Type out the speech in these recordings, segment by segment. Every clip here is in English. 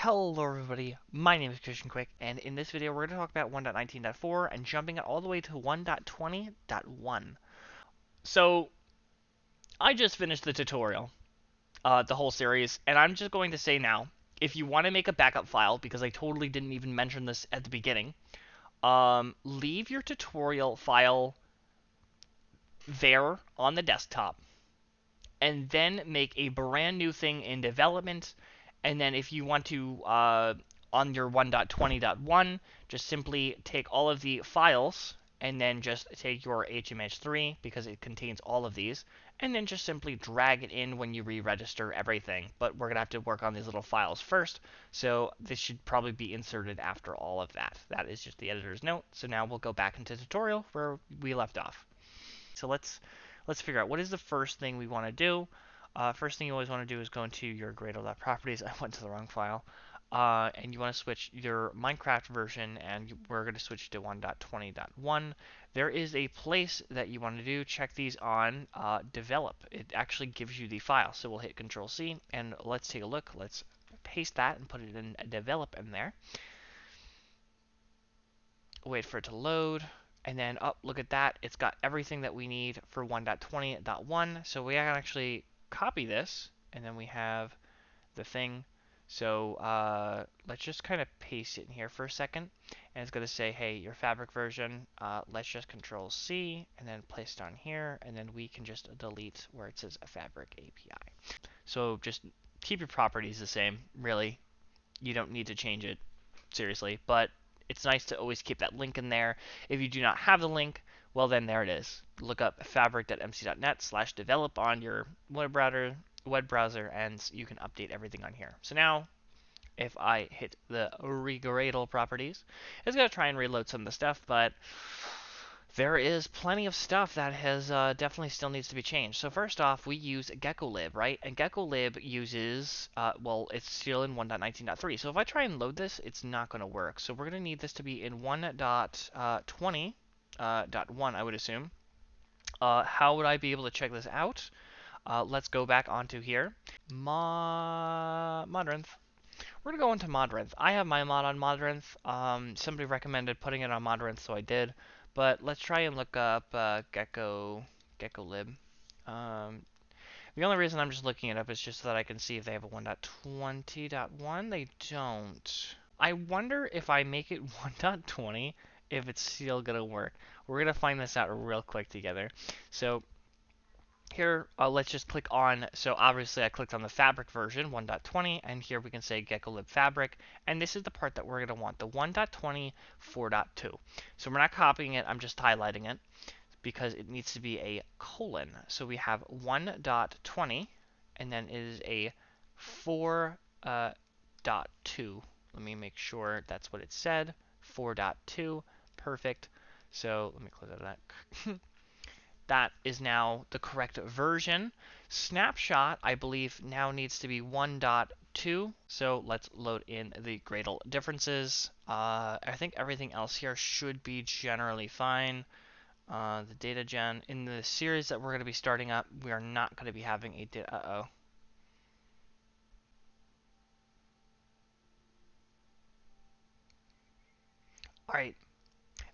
Hello everybody, my name is Christian Quick, and in this video we're going to talk about 1.19.4 and jumping it all the way to 1.20.1. So, I just finished the tutorial, the whole series, and I'm just going to say now, if you want to make a backup file, because I totally didn't even mention this at the beginning, leave your tutorial file there on the desktop, and then make a brand new thing in development. And then if you want to, on your 1.20.1, just simply take all of the files and then just take your HMH3 because it contains all of these, and then just simply drag it in when you re-register everything. But we're going to have to work on these little files first, so this should probably be inserted after all of that. That is just the editor's note. So now we'll go back into tutorial where we left off. So let's figure out what is the first thing we want to do. First thing you always want to do is go into your Gradle.properties. I went to the wrong file. And you want to switch your Minecraft version, and we're going to switch to 1.20.1. There is a place that you want to do. Check these on develop. It actually gives you the file. So we'll hit Control C, and let's take a look. Let's paste that and put it in develop in there. Wait for it to load. And then, look at that. It's got everything that we need for 1.20.1. So we can actually copy this, and then we have the thing. So let's just kind of paste it in here for a second. And it's going to say, hey, your Fabric version, let's just Control C, and then place it on here. And then we can just delete where it says a Fabric API. So just keep your properties the same, really. You don't need to change it, seriously. But it's nice to always keep that link in there. If you do not have the link, well then there it is. Look up fabric.mc.net/develop on your web browser, and you can update everything on here. So now, if I hit the Gradle properties, it's going to try and reload some of the stuff, but there is plenty of stuff that has definitely still needs to be changed. So first off, we use GeckoLib, right? And GeckoLib uses, well, it's still in 1.19.3. So if I try and load this, it's not going to work. So we're going to need this to be in 1.20.1, I would assume. How would I be able to check this out? Let's go back onto here. Modrinth. We're going to go into Modrinth. I have my mod on Modrinth. Somebody recommended putting it on Modrinth, so I did. But let's try and look up GeckoLib. The only reason I'm just looking it up is just so that I can see if they have a 1.20.1. They don't. I wonder if I make it 1.20, if it's still going to work. We're going to find this out real quick together. So here, let's just click on, so obviously I clicked on the Fabric version, 1.20, and here we can say GeckoLib Fabric, and this is the part that we're going to want, the 1.20 4.2. So we're not copying it, I'm just highlighting it, because it needs to be a colon. So we have 1.20, and then it is a 4.2. Let me make sure that's what it said, 4.2, perfect. So let me close out of that. That is now the correct version. Snapshot, I believe, now needs to be 1.2. So let's load in the Gradle differences. I think everything else here should be generally fine. The data gen, in the series that we're going to be starting up, we are not going to be having a data. Uh-oh. All right.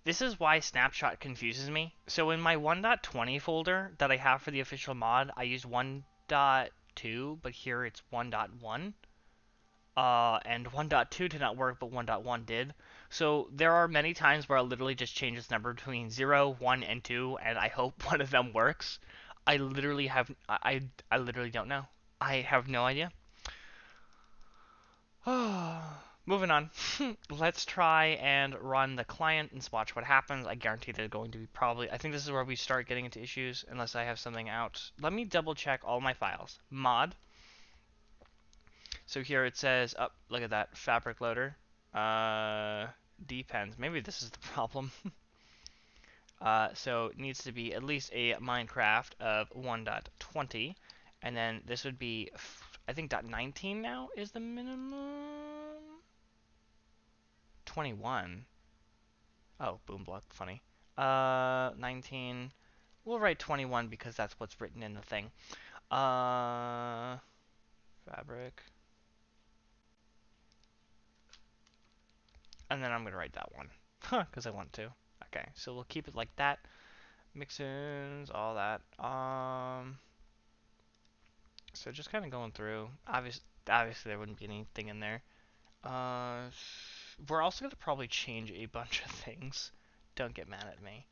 This is why Snapshot confuses me. So in my 1.20 folder that I have for the official mod, I use 1.2, but here it's 1.1. And 1.2 did not work, but 1.1 did. So there are many times where I'll literally just change this number between 0, 1, and 2, and I hope one of them works. I literally literally don't know. I have no idea. Moving on. Let's try and run the client and watch what happens. I guarantee there's going to be probably, I think this is where we start getting into issues unless I have something out. Let me double check all my files. Mod. So here it says, oh, look at that, Fabric loader. Depends. Maybe this is the problem. So it needs to be at least a Minecraft of 1.20. And then this would be, I think, .19 now is the minimum. 21. Oh, boom block, funny. 19. We'll write 21 because that's what's written in the thing. Fabric. And then I'm going to write that one. Huh, because I want to. Okay, so we'll keep it like that. Mixins, all that. So just kind of going through. Obviously there wouldn't be anything in there. We're also going to probably change a bunch of things. Don't get mad at me.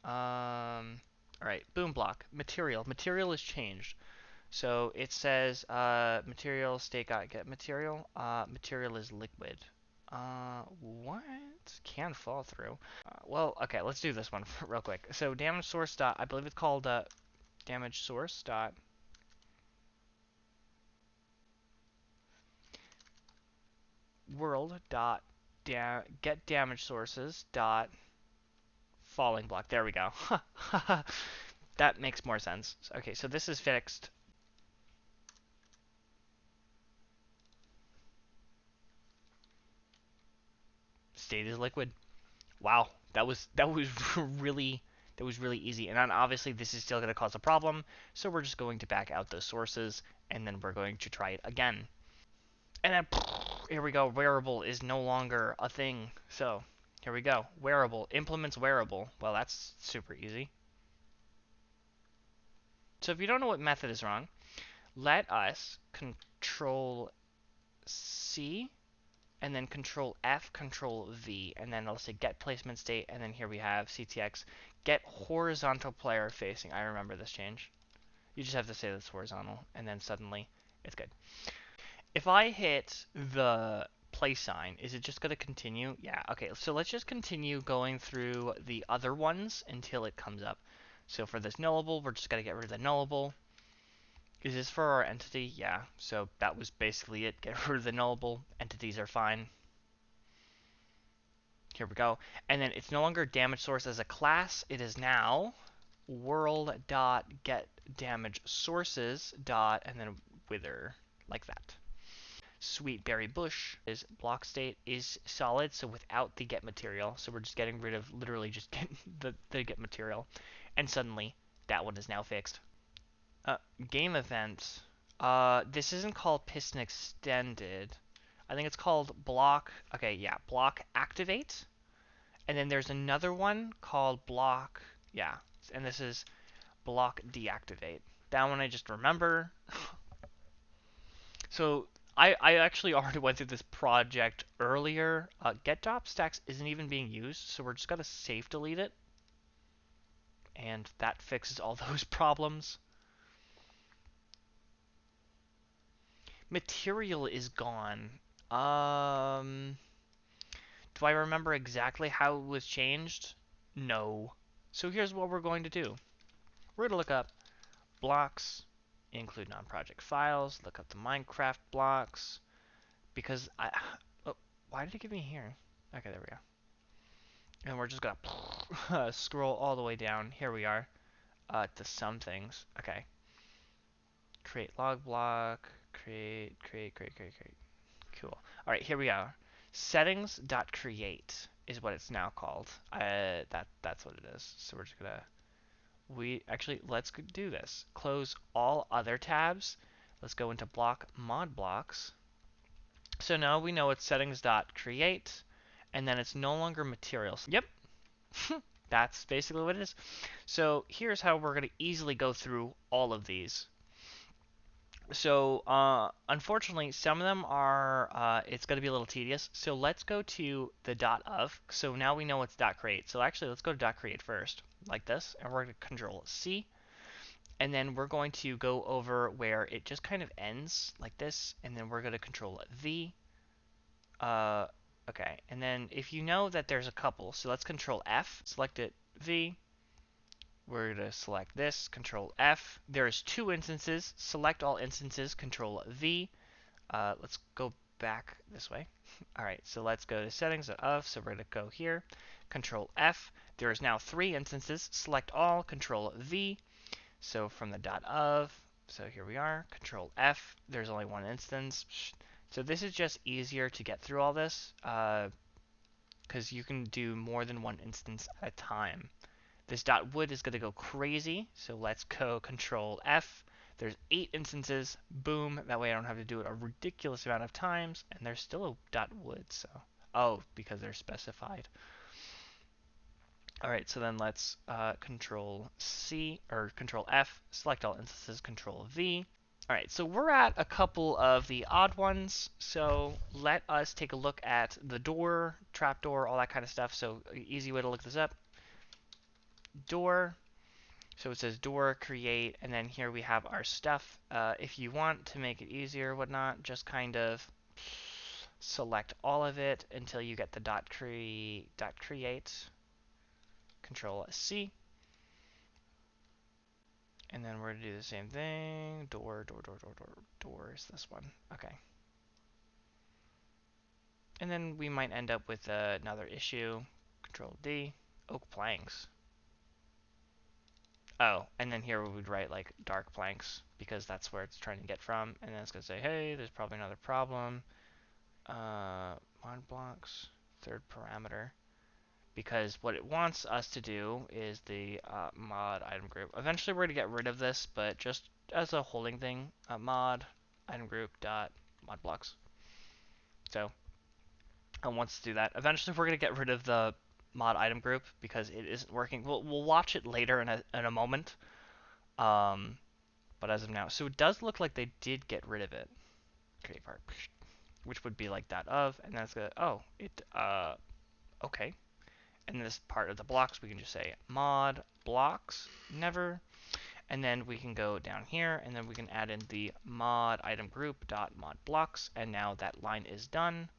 Alright, boom block. Material. Material is changed. So it says material state got get material. Material is liquid. What? Can fall through. Well, okay, let's do this one real quick. So damage source dot, I believe it's called damage source dot world dot get damage sources dot falling block. There we go. That makes more sense. Okay, so this is fixed. State is liquid. Wow, really easy. And then obviously this is still going to cause a problem, so we're just going to back out those sources, and then we're going to try it again. And then here we go. Wearable is no longer a thing. So here we go. Wearable implements wearable. Well, that's super easy. So if you don't know what method is wrong, let us control C and then control F, control V, and then let's say get placement state, and then here we have CTX, get horizontal player facing. I remember this change. You just have to say that's horizontal, and then suddenly it's good. If I hit the play sign, is it just going to continue? Yeah, okay, so let's just continue going through the other ones until it comes up. So for this nullable, we're just going to get rid of the nullable. Is this for our entity? Yeah, so that was basically it. Get rid of the nullable. Entities are fine. Here we go. And then it's no longer damage source as a class. It is now world.getDamageSources dot and then wither, like that. Sweet berry bush is block state is solid, so without the get material. So we're just getting rid of literally just the get material. And suddenly that one is now fixed. Game event. This isn't called piston extended. I think it's called block. Okay, yeah, block activate. And then there's another one called block. Yeah, and this is block deactivate. That one I just remember. So I actually already went through this project earlier. Get drop stacks isn't even being used, so we're just gonna safe delete it, and that fixes all those problems. Material is gone. Do I remember exactly how it was changed? No. So here's what we're going to do. We're going to look up blocks, include non-project files, look up the Minecraft blocks, because oh, why did it give me here? Okay, there we go. And we're just going to scroll all the way down. Here we are to some things. Okay. Create log block, create. Cool. All right, here we are. Settings.create is what it's now called. That's what it is. So we're just gonna let's do this. Close all other tabs. Let's go into block mod blocks. So now we know it's settings.create, and then it's no longer materials. Yep. That's basically what it is. So here's how we're gonna easily go through all of these. So, unfortunately, some of them are, it's going to be a little tedious. So let's go to the dot of. So now we know it's dot create. So actually, let's go to dot create first, like this. And we're going to control C. And then we're going to go over where it just kind of ends, like this. And then we're going to control V. Okay. And then if you know that there's a couple, so let's control F, select it, V. We're going to select this, control F. There's two instances. Select all instances, control V. Let's go back this way. All right, so let's go to settings of. So we're going to go here, control F. There is now three instances. Select all, control V. So from the dot of, so here we are, control F. There's only one instance. So this is just easier to get through all this because you can do more than one instance at a time. This dot wood is going to go crazy, so let's go control F. There's 8 instances, boom, that way I don't have to do it a ridiculous amount of times, and there's still a dot wood, so Oh, because they're specified. All right, so then let's Control C or Control F, select all instances, Control V. All right, so we're at a couple of the odd ones. So let us take a look at the door, trapdoor, all that kind of stuff. So easy way to look this up. Door. So it says door, create, and then here we have our stuff. If you want to make it easier, whatnot, just kind of select all of it until you get the .create. Control C. And then we're going to do the same thing. Door is this one. Okay. And then we might end up with another issue. Control D. Oak planks. Oh, and then here we would write like dark planks because that's where it's trying to get from. And then it's going to say, hey, there's probably another problem. Mod blocks, third parameter. Because what it wants us to do is the mod item group. Eventually we're going to get rid of this, but just as a holding thing, mod item group dot mod blocks. So I want to do that. Eventually we're going to get rid of the mod item group because it isn't working. We'll watch it later in a moment. But as of now, so it does look like they did get rid of it. Create part, which would be like that of, and then it's gonna, oh, it, okay. And this part of the blocks, we can just say mod blocks, never. And then we can go down here, and then we can add in the mod item group dot mod blocks, and now that line is done.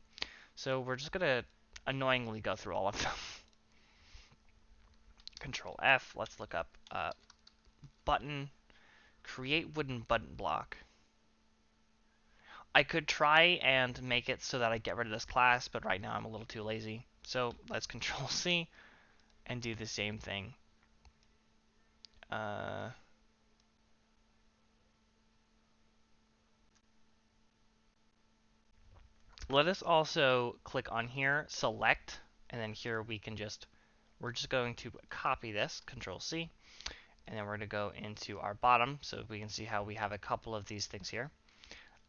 So we're just gonna annoyingly go through all of them. Control F. Let's look up button. Create wooden button block. I could try and make it so that I get rid of this class, but right now I'm a little too lazy. So let's Control C and do the same thing. Let us also click on here, select, and then here we're just going to copy this, Control C, and then we're going to go into our bottom so we can see how we have a couple of these things here.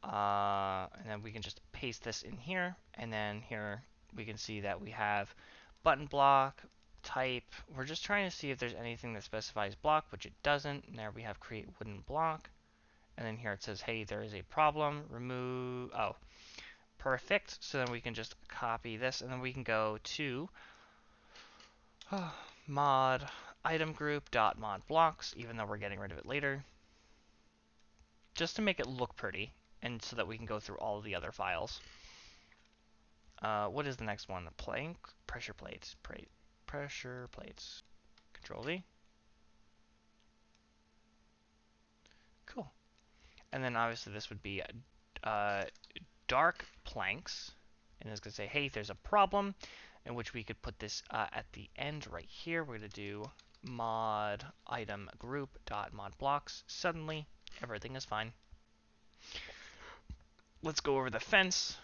And then we can just paste this in here, and then here we can see that we have button block, type. We're just trying to see if there's anything that specifies block, which it doesn't. And there we have create wooden block. And then here it says, hey, there is a problem. Remove, oh, perfect. So then we can just copy this, and then we can go to mod item group dot mod blocks, even though we're getting rid of it later, just to make it look pretty, and so that we can go through all of the other files. What is the next one? Plank, pressure plates, pressure plates. Control V. Cool. And then obviously this would be dark planks, and it's going to say, hey, there's a problem, in which we could put this at the end right here. We're going to do mod item group dot mod blocks. Suddenly, everything is fine. Let's go over the fence,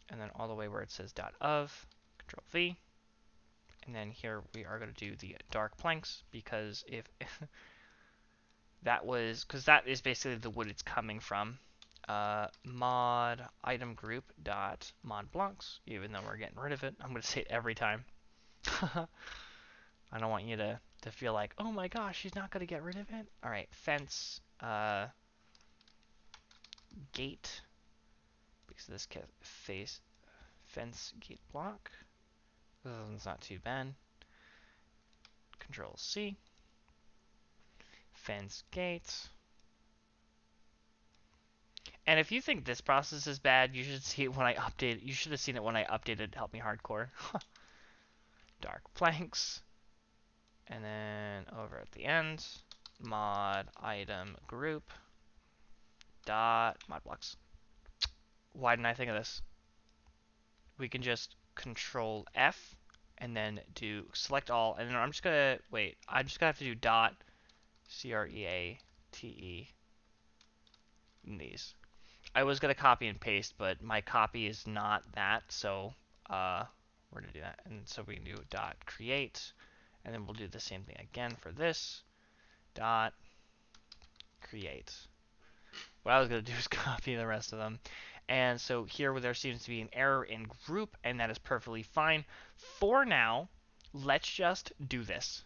and then all the way where it says dot of, Control V, and then here we are going to do the dark planks, because if that is basically the wood it's coming from. Mod item group dot mod blocks, even though we're getting rid of it. I'm going to say it every time. I don't want you to feel like, oh my gosh, she's not going to get rid of it. All right, fence, gate, because this face, fence gate block. This one's not too bad. Control C, fence gate. And if you think this process is bad, you should see it when I update. You should have seen it when I updated Help Me Hardcore. Dark planks. And then over at the end, mod item group dot mod blocks. Why didn't I think of this? We can just Control F and then do select all, and then I'm just gonna wait. I'm just gonna have to do dot create in these. I was gonna copy and paste, but my copy is not that, so we're gonna do that. And so we can do dot create, and then we'll do the same thing again for this. Dot create. What I was gonna do is copy the rest of them, And so here there seems to be an error in group, and that is perfectly fine. For now, let's just do this.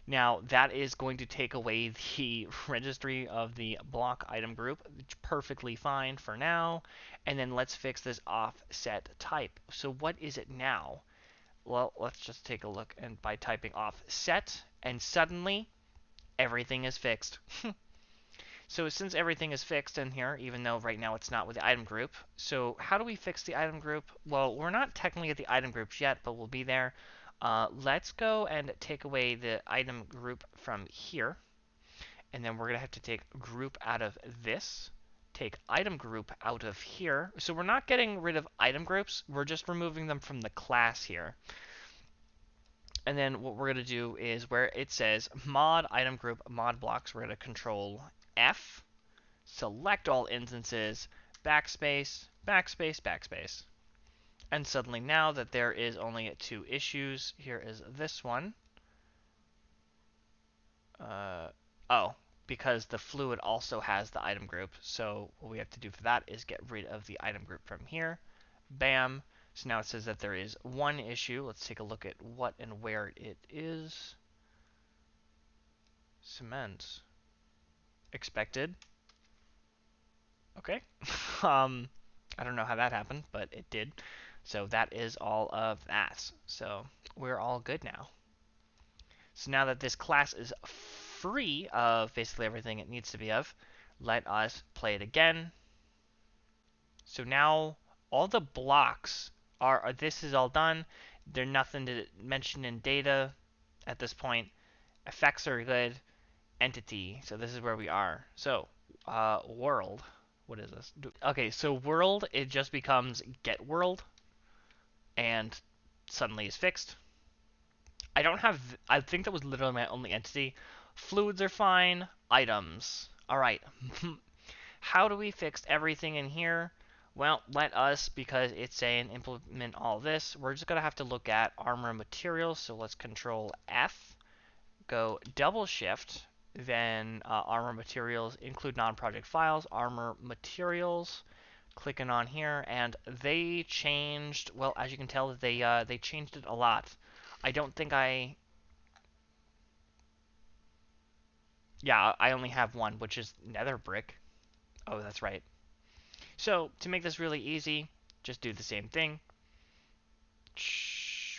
Now that is going to take away the registry of the block item group. It's perfectly fine for now. And then let's fix this offset type. So what is it now? Well, let's just take a look and by typing offset, and suddenly everything is fixed. So since everything is fixed in here, even though right now it's not with the item group, so how do we fix the item group? Well, we're not technically at the item groups yet, but we'll be there. Let's go and take away the item group from here, and then we're going to have to take group out of this, take item group out of here. So we're not getting rid of item groups, we're just removing them from the class here. And then what we're going to do is where it says mod item group mod blocks, we're going to control F, select all instances, backspace, backspace, backspace. And suddenly now that there is only 2 issues, here is this one. Oh, because the fluid also has the item group. So what we have to do for that is get rid of the item group from here. Bam. So now it says that there is 1 issue. Let's take a look at what and where it is. Cement. Expected. Okay. I don't know how that happened, but it did. So that is all of that. So we're all good now. So now that this class is free of basically everything it needs to be of, let us play it again. So now all the blocks this is all done. There's nothing to mention in data at this point. Effects are good. Entity. So this is where we are. So world. What is this? Okay, so world, it just becomes get world, and suddenly is fixed. I think that was literally my only entity. Fluids are fine. Items. Alright. How do we fix everything in here? Well, let us, because it's saying implement all this, we're just going to have to look at armor materials. So let's control F, go double shift, then armor materials, include non-project files, armor materials, clicking on here, and they changed, well, as you can tell, they changed it a lot. I don't think yeah, I only have one, which is nether brick. Oh, that's right. So, to make this really easy, just do the same thing.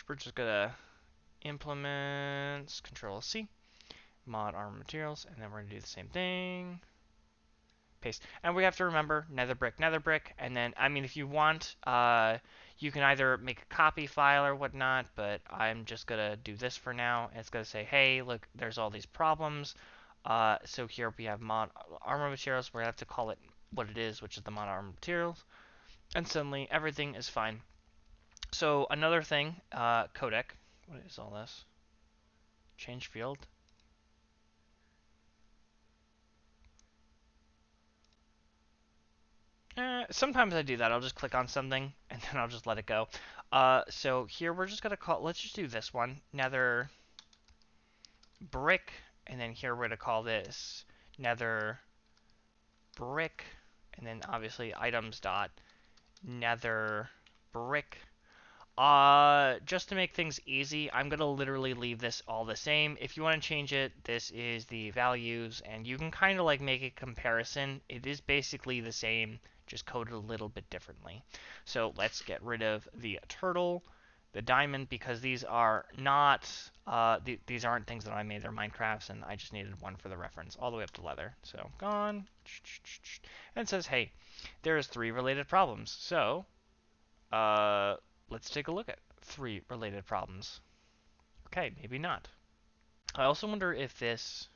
We're just gonna implement, Control C, mod armor materials, and then we're gonna do the same thing. Paste. And we have to remember nether brick, and then, I mean, if you want, you can either make a copy file or whatnot, but I'm just gonna do this for now. And it's gonna say, hey, look, there's all these problems. So here we have mod armor materials. We're gonna have to call it what it is, which is the mod armor materials. And suddenly everything is fine. So another thing, codec. What is all this? Change field. Sometimes I do that. I'll just click on something and then I'll just let it go. So here we're just gonna call. Let's just do this one, nether brick, and then here we're gonna call this nether brick, and then obviously items dot nether brick. Just to make things easy, I'm gonna literally leave this all the same. If you want to change it, this is the values, and you can kind of like make a comparison. It is basically the same, just coded a little bit differently. So let's get rid of the turtle, the diamond, because these are not, these aren't things that I made. They're Minecrafts, and I just needed one for the reference, all the way up to leather. So gone. And it says, hey, there's 3 related problems. So, let's take a look at 3 related problems. Okay, maybe not. I also wonder if this...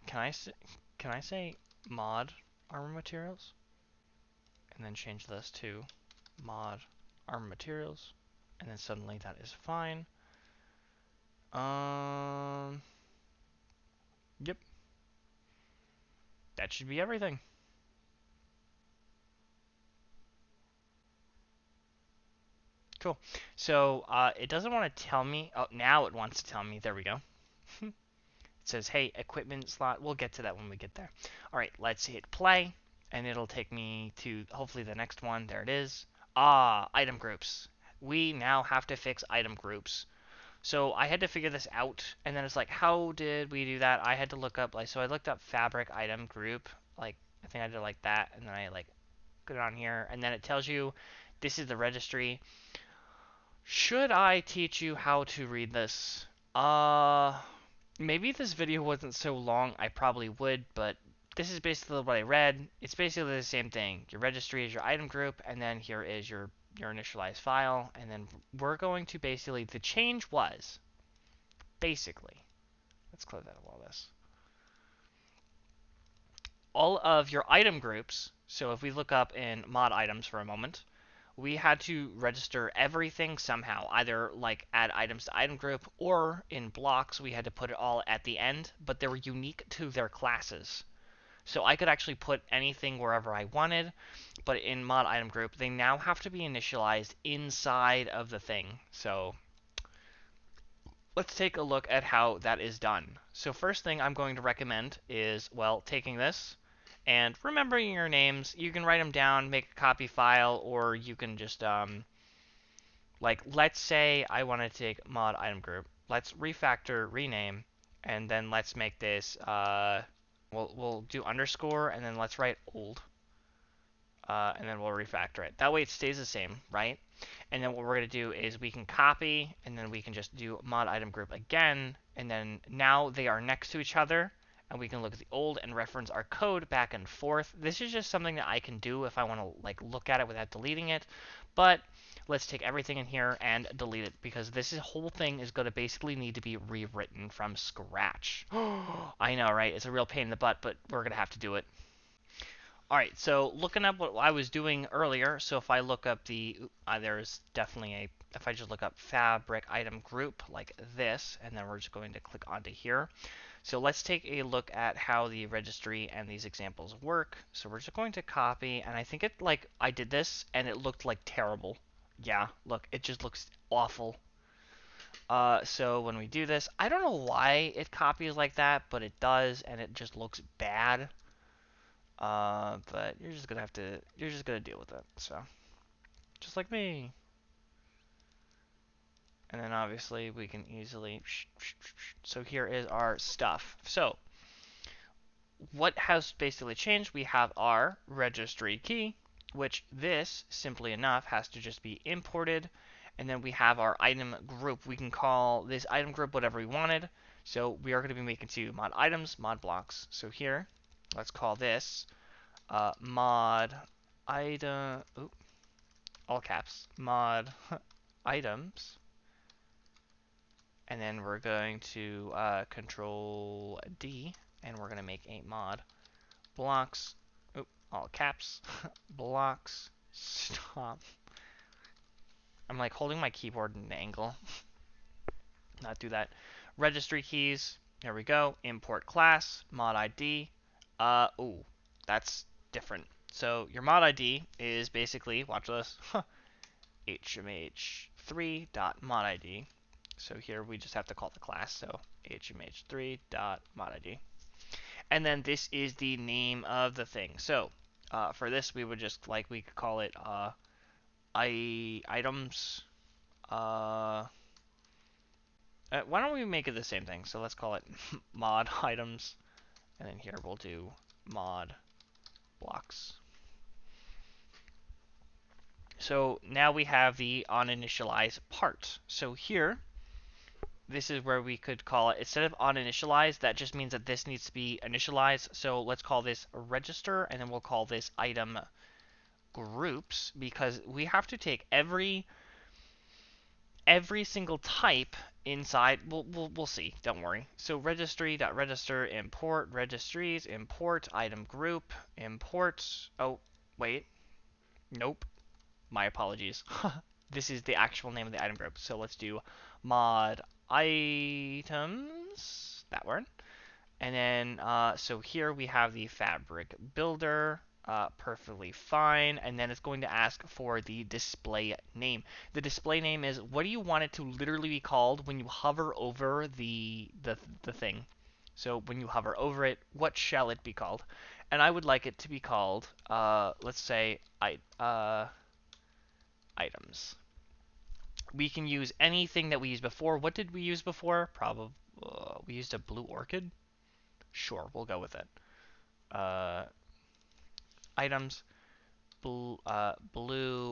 Can I say mod armor materials? And then change this to mod armor materials. And then suddenly that is fine. Yep. That should be everything. Cool. So, it doesn't want to tell me... Oh, now it wants to tell me. There we go. It says, hey, equipment slot. We'll get to that when we get there. All right, let's hit play, and it'll take me to hopefully the next one. There it is. Ah, item groups. We now have to fix item groups. So I had to figure this out, and then it's like, how did we do that? I had to look up, like, so I looked up fabric item group, like, I think I did like that, and then I, like, put it on here, and then it tells you this is the registry. Should I teach you how to read this? Maybe if this video wasn't so long, I probably would, but this is basically what I read. It's basically the same thing. Your registry is your item group, and then here is your initialized file, and then we're going to basically, the change was, basically, let's close out of all this. All of your item groups, so if we look up in mod items for a moment, we had to register everything somehow, either like add items to item group, or in blocks we had to put it all at the end, but they were unique to their classes. So I could actually put anything wherever I wanted, but in mod item group, they now have to be initialized inside of the thing. So let's take a look at how that is done. So first thing I'm going to recommend is, well, taking this and remembering your names. You can write them down, make a copy file, or you can just, like, let's say I want to take mod item group. Let's refactor, rename, and then let's make this, we'll do underscore, and then let's write old, and then we'll refactor it. That way it stays the same, right? And then what we're going to do is we can copy, and then we can just do mod item group again, and then now they are next to each other, and we can look at the old and reference our code back and forth. This is just something that I can do if I want to like look at it without deleting it, but let's take everything in here and delete it, because this whole thing is going to basically need to be rewritten from scratch. I know, right? It's a real pain in the butt, but we're going to have to do it. Alright, so looking up what I was doing earlier, so if I look up the, there's definitely a, if I just look up fabric item group like this, and then we're just going to click onto here. So let's take a look at how the registry and these examples work. So we're just going to copy, and I think it, like, I did this, and it looked like terrible. Yeah, look, it just looks awful. So when we do this, I don't know why it copies like that, but it does, and it just looks bad. But you're just gonna have to, you're just gonna deal with it. So, just like me. And then obviously we can easily, so here is our stuff. So, what has basically changed? We have our registry key, which this, simply enough, has to just be imported. And then we have our item group. We can call this item group whatever we wanted. So we are going to be making two mod items, mod blocks. So here, let's call this mod item, all caps, mod items, and then we're going to control D, and we're going to make a mod blocks, all caps, blocks, stop. I'm like holding my keyboard at an angle. Not do that. Registry keys, there we go, import class, mod ID, that's different. So your mod ID is basically, watch this, hmh3.modID. So here we just have to call the class, so hmh3.modID. And then this is the name of the thing. So for this, we would just, like, we could call it items. Why don't we make it the same thing? So let's call it mod items. And then here we'll do mod blocks. So now we have the oninitialize part. So here, this is where we could call it, instead of oninitialize, that just means that this needs to be initialized. So let's call this register, and then we'll call this item groups, because we have to take every single type inside. We'll see. Don't worry. So registry.register import registries import item group import. Oh wait, nope. My apologies. This is the actual name of the item group. So let's do mod items, that word. And then, so here we have the fabric builder, perfectly fine. And then it's going to ask for the display name. The display name is, what do you want it to literally be called when you hover over the thing? So when you hover over it, what shall it be called? And I would like it to be called, let's say, items. We can use anything that we used before. What did we use before? Probably we used a blue orchid. Sure, we'll go with it. Uh, items, blue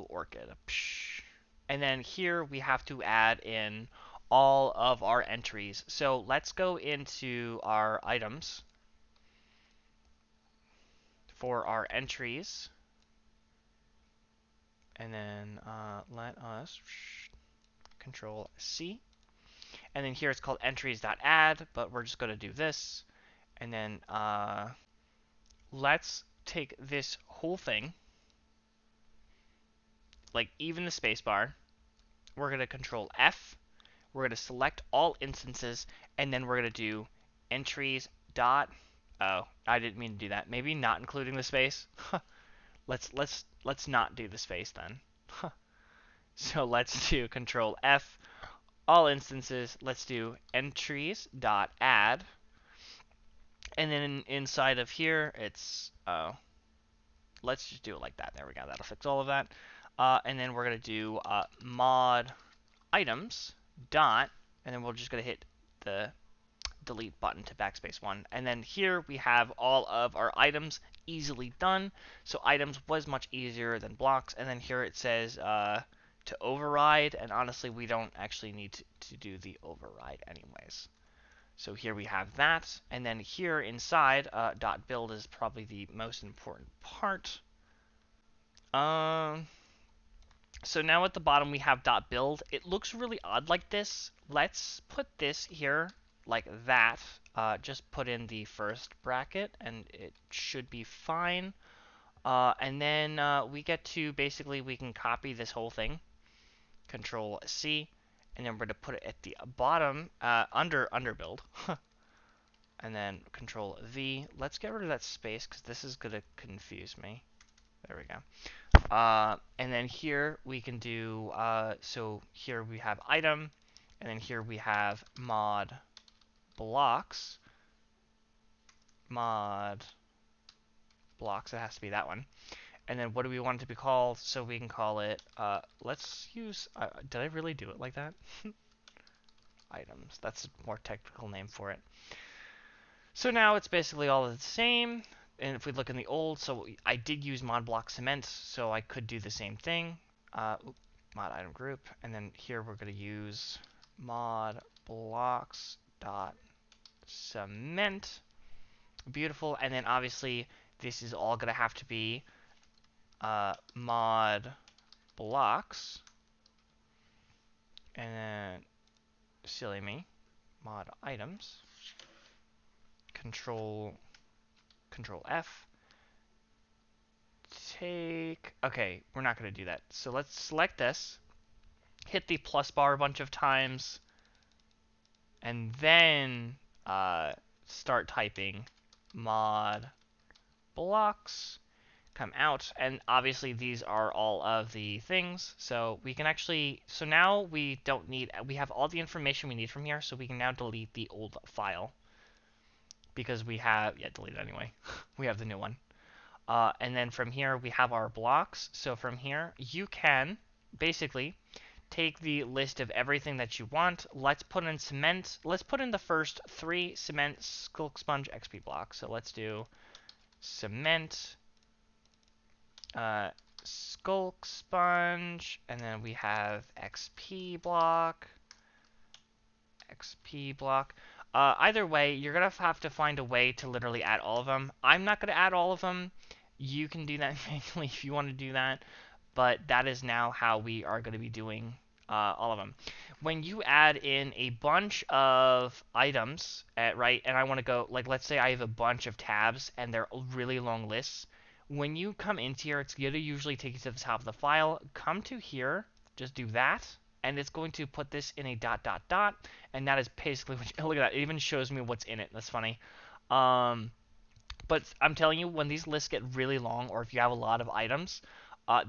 orchid. Psh. And then here we have to add in all of our entries. So let's go into our items for our entries. And then let us Control C. And then here it's called entries.add, but we're just going to do this. And then let's take this whole thing, like even the spacebar. We're going to Control F. We're going to select all instances, and then we're going to do entries dot. Oh, I didn't mean to do that. Maybe not including the space. let's not do the space then. So let's do Control F. All instances. Let's do entries dot add. And then inside of here, it's let's just do it like that. There we go. That'll fix all of that. And then we're gonna do mod items dot, and then we're just gonna hit the delete button to backspace 1. And then here we have all of our items easily done. So items was much easier than blocks. And then here it says to override, and honestly we don't actually need to do the override anyways. So here we have that, and then here inside, .build is probably the most important part. So now at the bottom we have .build. It looks really odd like this. Let's put this here like that. Just put in the first bracket, and it should be fine. And then we get to basically we can copy this whole thing. Control C, and then we're going to put it at the bottom under build. And then Control V. Let's get rid of that space because this is going to confuse me. There we go. And then here we can do, so here we have item, and then here we have mod blocks. Mod blocks, it has to be that one. And then what do we want it to be called? So we can call it, let's use, did I really do it like that? Items, that's a more technical name for it. So now it's basically all the same. And if we look in the old, so I did use mod block cement, so I could do the same thing. Mod item group, and then here we're going to use mod blocks dot cement. Beautiful. And then obviously this is all going to have to be mod blocks, and then silly me, mod items. Control F. Okay, we're not going to do that. So let's select this, hit the plus bar a bunch of times, and then start typing mod blocks, come out, and obviously these are all of the things. So we can actually, so now we don't need, we have all the information we need from here, so we can now delete the old file. Because we have, delete it anyway. We have the new one. And then from here, we have our blocks. So from here, you can basically take the list of everything that you want. Let's put in cement. Let's put in the first 3 cement sculk sponge XP blocks. So let's do cement, sculk sponge, and then we have XP block. Either way, you're going to have to find a way to literally add all of them. I'm not going to add all of them. You can do that manually if you want to do that, but that is now how we are going to be doing all of them. When you add in a bunch of items, right, and I want to go, like, let's say I have a bunch of tabs and they're really long lists. When you come into here, it's going to usually take you to the top of the file. Come to here, just do that, and it's going to put this in a ... and that is basically what look at that. It even shows me what's in it. That's funny. But I'm telling you, when these lists get really long, or if you have a lot of items,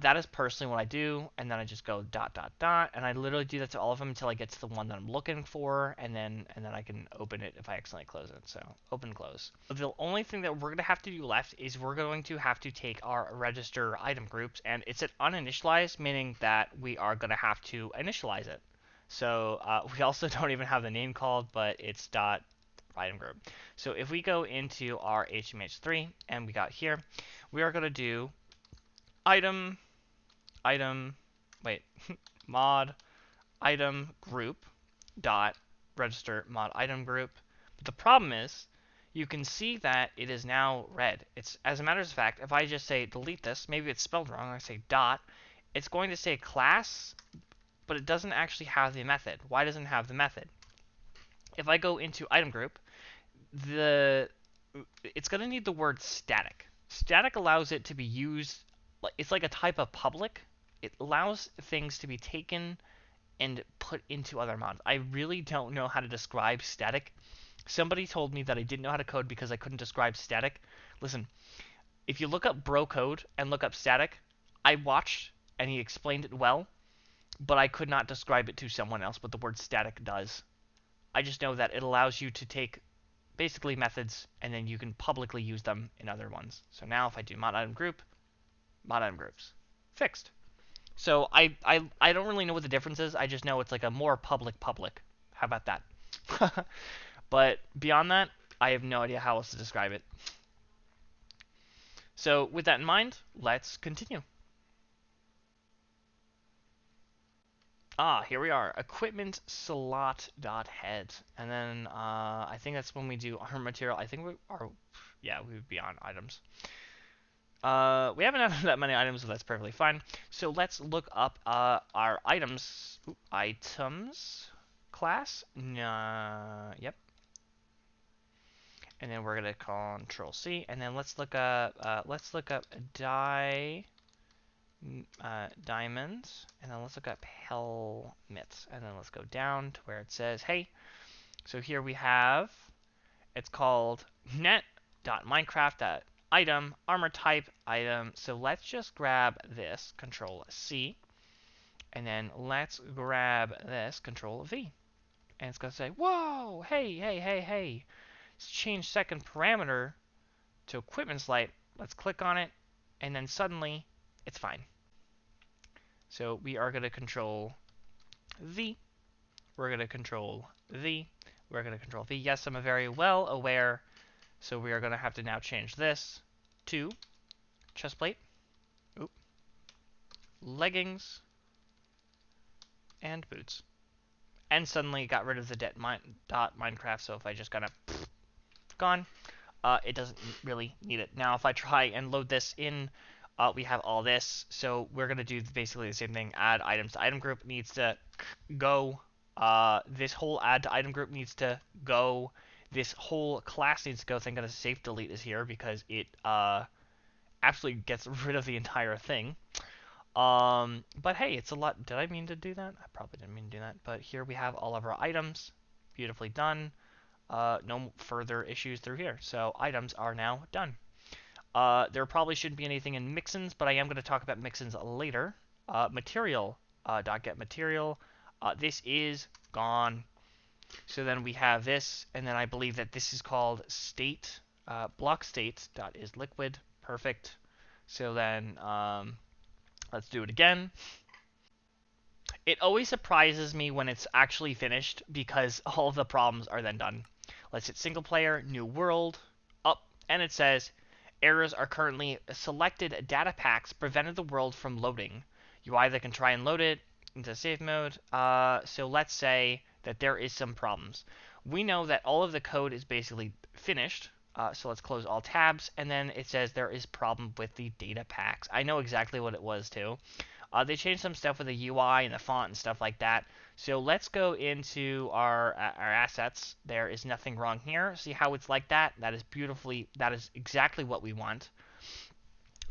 That is personally what I do, and then I just go dot dot dot, and I literally do that to all of them until I get to the one that I'm looking for, and then I can open it if I accidentally close it. So open, close. The only thing that we're gonna have to do left is we're going to have to take our register item groups, and it's an uninitialized, meaning that we are gonna have to initialize it. So we also don't even have the name called, but it's dot item group. So if we go into our HTML3 and we got here, we are gonna do item wait mod item group dot register mod item group. But the problem is you can see that it is now red. It's, as a matter of fact, if I just say delete this, maybe it's spelled wrong, I say dot, it's going to say class, but it doesn't actually have the method. Why doesn't it have the method? If I go into item group, it's going to need the word static. Static allows it to be used, it's like a type of public. It allows things to be taken and put into other mods. I really don't know how to describe static. Somebody told me that I didn't know how to code because I couldn't describe static. Listen, if you look up bro code and look up static, I watched and he explained it well, but I could not describe it to someone else what the word static does. I just know that it allows you to take basically methods and then you can publicly use them in other ones. So now if I do mod item group, mod item groups, fixed. So I don't really know what the difference is. I just know it's like a more public. How about that? But beyond that, I have no idea how else to describe it. So with that in mind, let's continue. Here we are, equipment slot.head. And then I think that's when we do our material. I think we would be on items. We haven't had that many items, so that's perfectly fine. So let's look up our items. Items class. Yep. And then we're gonna Control C, and then let's look up diamonds, and then let's look up helmets, and then let's go down to where it says hey. So here we have, it's called net.minecraft.item armor type item. So let's just grab this, Control C, and then let's grab this, Control V, and it's gonna say whoa, hey, let's change second parameter to equipment slot. Let's click on it, and then suddenly it's fine. So we are going to control V. We're going to control V. We're going to control V. Yes, I'm very well aware. So we are going to have to now change this to chest plate, leggings, and boots. And suddenly got rid of the dot Minecraft. So if I just kind of gone, it doesn't really need it. Now if I try and load this in, we have all this. So we're going to do basically the same thing. Add items to item group needs to go. This whole add to item group needs to go. This whole class needs to go. Thank goodness safe delete is here because it absolutely gets rid of the entire thing. But hey, it's a lot. Did I mean to do that? I probably didn't mean to do that. But here we have all of our items. Beautifully done. No further issues through here. So items are now done. There probably shouldn't be anything in mixins, but I am going to talk about mixins later. Material, .get material. This is gone. So then we have this, and then I believe that this is called state. Block state dot is liquid. Perfect. So then let's do it again. It always surprises me when it's actually finished because all of the problems are then done. Let's hit single player, new world, up, and it says errors are currently selected data packs prevented the world from loading. You either can try and load it into safe mode. So let's say that there is some problems. We know that all of the code is basically finished. So let's close all tabs, and then it says there is problem with the data packs. I know exactly what it was too. They changed some stuff with the UI and the font and stuff like that. So let's go into our assets. There is nothing wrong here. See how it's like that? That is exactly what we want.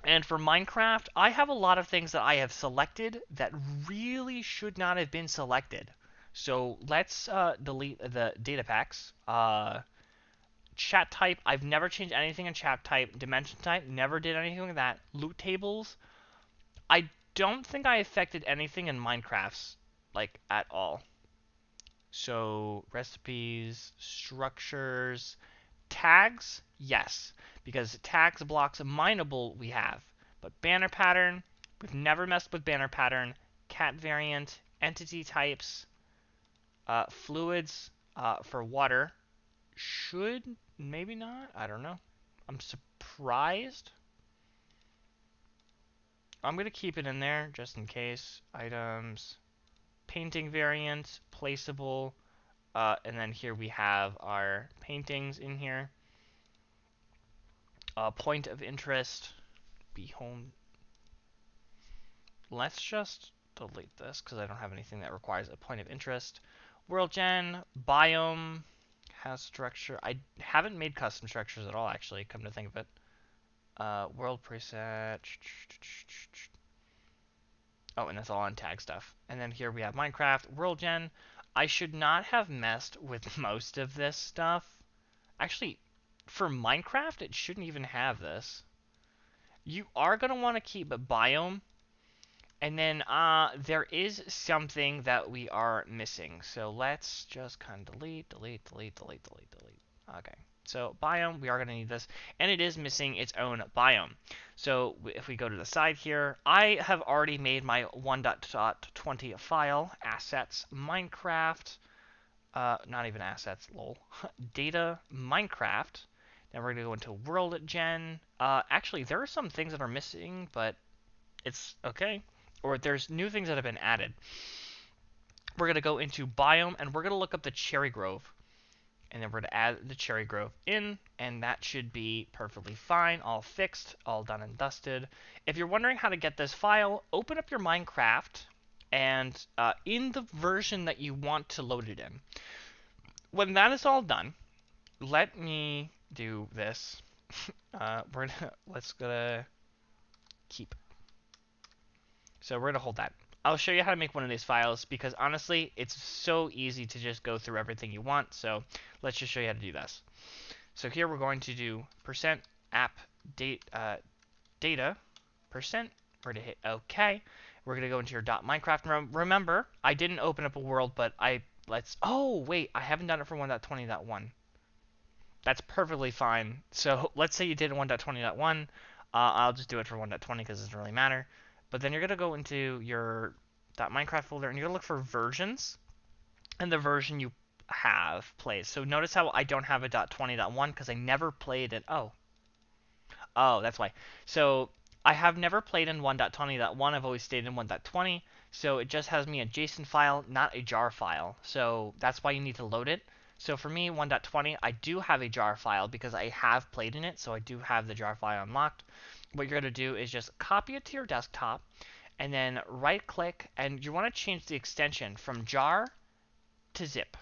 And for Minecraft, I have a lot of things that I have selected that really should not have been selected. So let's delete the data packs. Chat type, I've never changed anything in chat type. Dimension type, never did anything with that. Loot tables, I don't think I affected anything in Minecraft's, like, at all. So, recipes, structures, tags, yes, because tags blocks mineable we have. But banner pattern, we've never messed with banner pattern. Cat variant, entity types, fluids for water. Should, maybe not, I don't know. I'm surprised. I'm going to keep it in there just in case. Items, painting variant, placeable, and then here we have our paintings in here. Point of interest, be home. Let's just delete this because I don't have anything that requires a point of interest. World gen, biome, has structure. I haven't made custom structures at all, actually, come to think of it. World preset. Oh, and that's all on tag stuff. And then here we have Minecraft, world gen. I should not have messed with most of this stuff. Actually, for Minecraft, it shouldn't even have this. You are going to want to keep biome. And then there is something that we are missing. So let's just kind of delete. Okay. So biome, we are going to need this. And it is missing its own biome. So if we go to the side here, I have already made my 1.20 file, assets, Minecraft, not even assets, lol, data, Minecraft. Then we're going to go into world gen. Actually, there are some things that are missing, but it's okay. Or there's new things that have been added. We're going to go into biome, and we're going to look up the cherry grove. And then we're going to add the cherry grove in, and that should be perfectly fine, all fixed, all done and dusted. If you're wondering how to get this file, open up your Minecraft, and in the version that you want to load it in. When that is all done, let me do this. Let's go keep. So we're going to hold that. I'll show you how to make one of these files because honestly, it's so easy to just go through everything you want. So let's just show you how to do this. So here we're going to do %app data %. We're going to hit OK. We're going to go into your .minecraft. Remember, I didn't open up a world, but oh, wait, I haven't done it for 1.20.1. That's perfectly fine. So let's say you did 1.20.1. I'll just do it for 1.20 because it doesn't really matter. But then you're going to go into your .minecraft folder and you're going to look for versions and the version you have played. So notice how I don't have a .20.1 because I never played it. Oh, that's why. So I have never played in 1.20.1. I've always stayed in 1.20. So it just has me a JSON file, not a jar file. So that's why you need to load it. So for me, 1.20, I do have a jar file because I have played in it. So I do have the jar file unlocked. What you're going to do is just copy it to your desktop and then right click and you want to change the extension from jar to zip.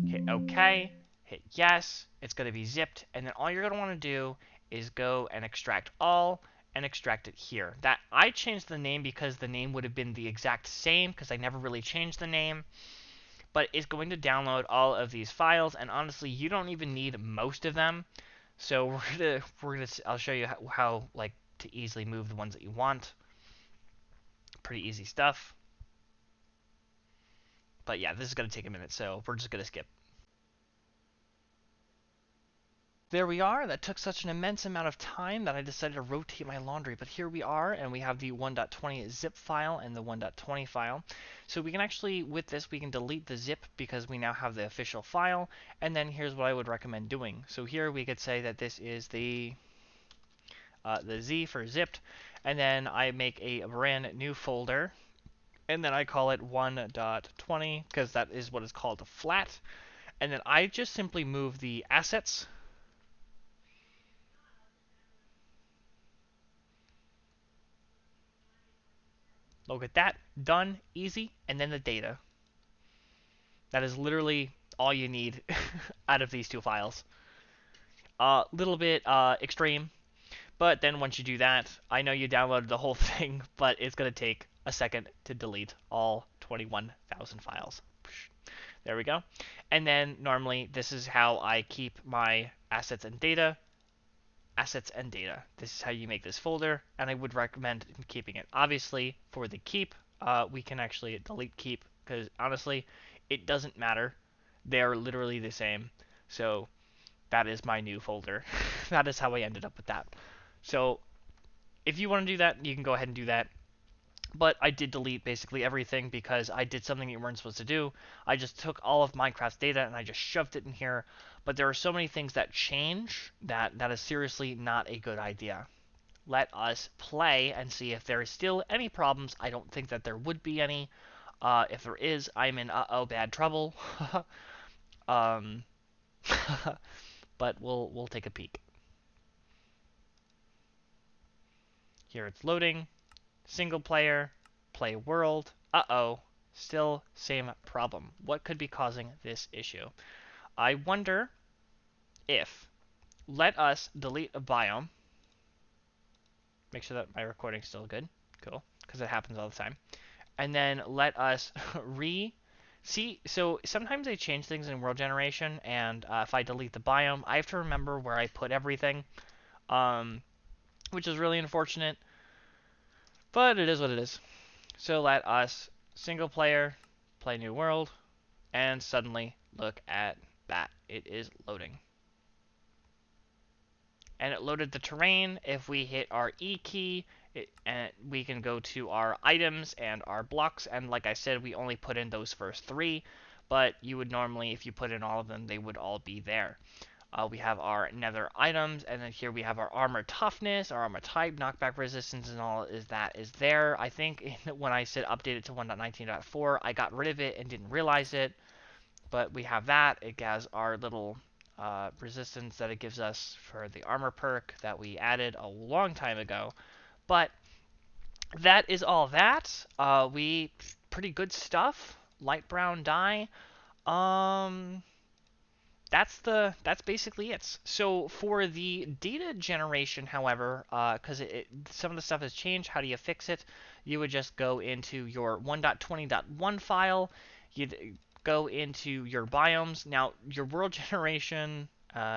Hit OK, hit yes, it's going to be zipped, and then all you're going to want to do is go and extract all and extract it here. That I changed the name because the name would have been the exact same because I never really changed the name. But it's going to download all of these files, and honestly, you don't even need most of them. So I'll show you how like to easily move the ones that you want. Pretty easy stuff. But yeah, this is going to take a minute, so we're just going to skip. There we are. That took such an immense amount of time that I decided to rotate my laundry. But here we are, and we have the 1.20 zip file and the 1.20 file. So we can actually, with this, we can delete the zip because we now have the official file. And then here's what I would recommend doing. So here we could say that this is the Z for zipped. And then I make a brand new folder. And then I call it 1.20 because that is what is called a flat. And then I just simply move the assets. Look at that. Done. Easy. And then the data. That is literally all you need out of these two files. Little bit extreme. But then once you do that, I know you downloaded the whole thing, but it's going to take a second to delete all 21,000 files. There we go. And then normally this is how I keep my assets and data. assets and data. This is how you make this folder, and I would recommend keeping it. Obviously, for the keep, we can actually delete keep, because honestly, it doesn't matter. They are literally the same. So that is my new folder. That is how I ended up with that. So if you want to do that, you can go ahead and do that. But I did delete basically everything because I did something you weren't supposed to do. I just took all of Minecraft's data and I just shoved it in here. But there are so many things that change that that is seriously not a good idea. Let us play and see if there is still any problems. I don't think that there would be any. If there is, I'm in bad trouble. um, but we'll take a peek. Here it's loading. Single player, play world. Still same problem. What could be causing this issue? I wonder if, let us delete a biome. Make sure that my recording's still good. Cool, because it happens all the time. And then let us see, so sometimes they change things in world generation, and if I delete the biome, I have to remember where I put everything, which is really unfortunate, but it is what it is. So let us single player, play new world, and suddenly look at that. It is loading. And it loaded the terrain. If we hit our E key, and we can go to our items and our blocks. And like I said, we only put in those first three, but you would normally, if you put in all of them, they would all be there. We have our nether items, and then here we have our armor toughness, our armor type, knockback resistance, and all is there. I think when I said update it to 1.19.4, I got rid of it and didn't realize it. But we have that. It has our little resistance that it gives us for the armor perk that we added a long time ago. But that is all that. We pretty good stuff. Light brown dye. Um, that's basically it. So for the data generation, however, because some of the stuff has changed, how do you fix it? You would just go into your 1.20.1 file. You'd go into your biomes. Now, your world generation,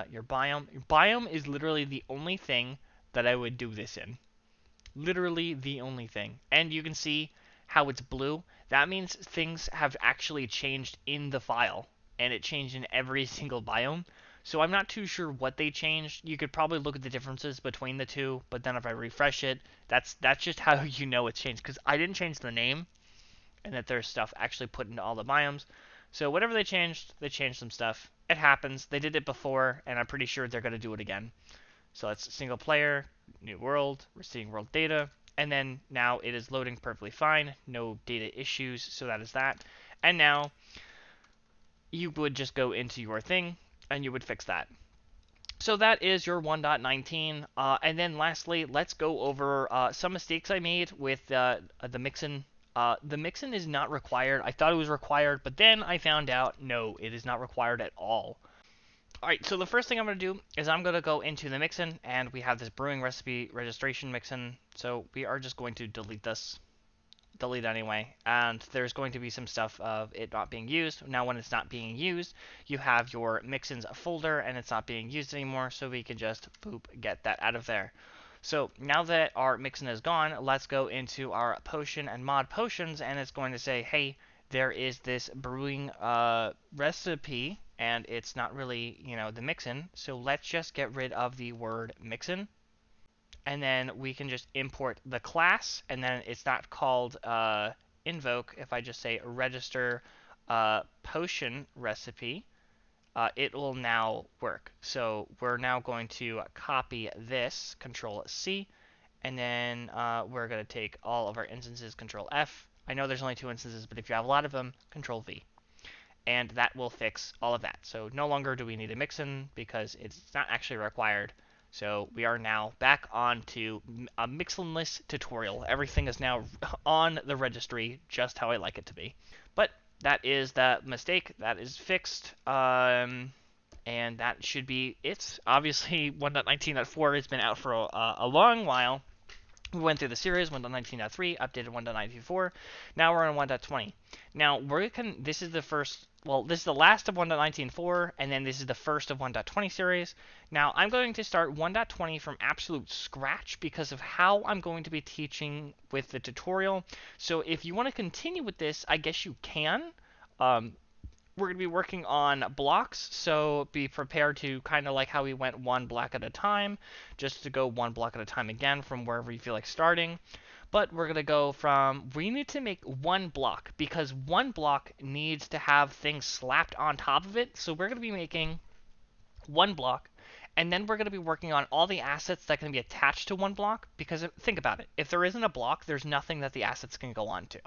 your biome is literally the only thing that I would do this in. Literally the only thing. And you can see how it's blue. That means things have actually changed in the file, and it changed in every single biome. So I'm not too sure what they changed. You could probably look at the differences between the two, but then if I refresh it, that's just how you know it's changed, because I didn't change the name, and that there's stuff actually put into all the biomes. So whatever they changed some stuff. It happens. They did it before, and I'm pretty sure they're going to do it again. So it's single player, new world, we're seeing world data, and then now it is loading perfectly fine, no data issues, so that is that. And now you would just go into your thing and you would fix that. So that is your 1.19. And then lastly, let's go over some mistakes I made with the mixin. The mixin is not required. I thought it was required, but then I found out, no, it is not required at all. Alright, so the first thing I'm going to do is I'm going to go into the mixin, and we have this brewing recipe registration mixin, so we are just going to delete this. Delete anyway, and there's going to be some stuff of it not being used. Now when it's not being used, you have your mixins folder, and it's not being used anymore, so we can just, boop, get that out of there. So now that our mixin is gone, let's go into our potion and mod potions, and it's going to say, hey, there is this brewing recipe, and it's not really, the mixin, so let's just get rid of the word mixin, and then we can just import the class, and then it's not called invoke. If I just say register potion recipe, it will now work. So we're now going to copy this, Control C, and then we're going to take all of our instances, Control F. I know there's only 2 instances, but if you have a lot of them, Control V. And that will fix all of that. So no longer do we need a mixin because it's not actually required. So we are now back on to a mixinless tutorial. Everything is now on the registry, just how I like it to be. But that is that mistake. That is fixed. And that should be it. Obviously, 1.19.4 has been out for a long while. We went through the series 1.19.3, updated 1.19.4. Now we're on 1.20. Now this is the first, well, this is the last of 1.19.4, and then this is the first of 1.20 series. Now I'm going to start 1.20 from absolute scratch because of how I'm going to be teaching with the tutorial. So if you want to continue with this, I guess you can. We're going to be working on blocks, so be prepared to kind of like how we went one block at a time, just to go one block at a time again from wherever you feel like starting. But we're going to go from, we need to make one block because one block needs to have things slapped on top of it. So we're going to be making one block, and then we're going to be working on all the assets that can be attached to one block, because think about it. If there isn't a block, there's nothing that the assets can go onto.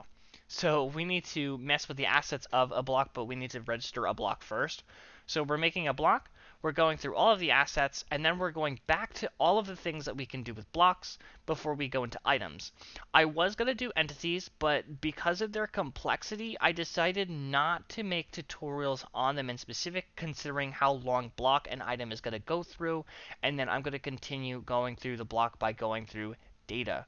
So we need to mess with the assets of a block, but we need to register a block first. So we're making a block, we're going through all of the assets, and then we're going back to all of the things that we can do with blocks before we go into items. I was going to do entities, but because of their complexity, I decided not to make tutorials on them in specific, considering how long block an item is going to go through, and then I'm going to continue going through the block by going through data.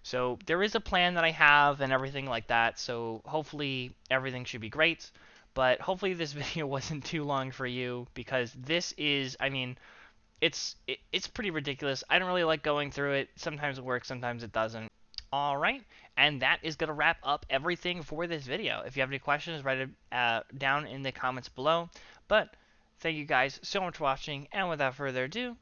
So there is a plan that I have and everything like that, so hopefully everything should be great. But hopefully this video wasn't too long for you, because this is, I mean, it's pretty ridiculous. I don't really like going through it. Sometimes it works, sometimes it doesn't. Alright, and that is going to wrap up everything for this video. If you have any questions, write it down in the comments below. But thank you guys so much for watching, and without further ado,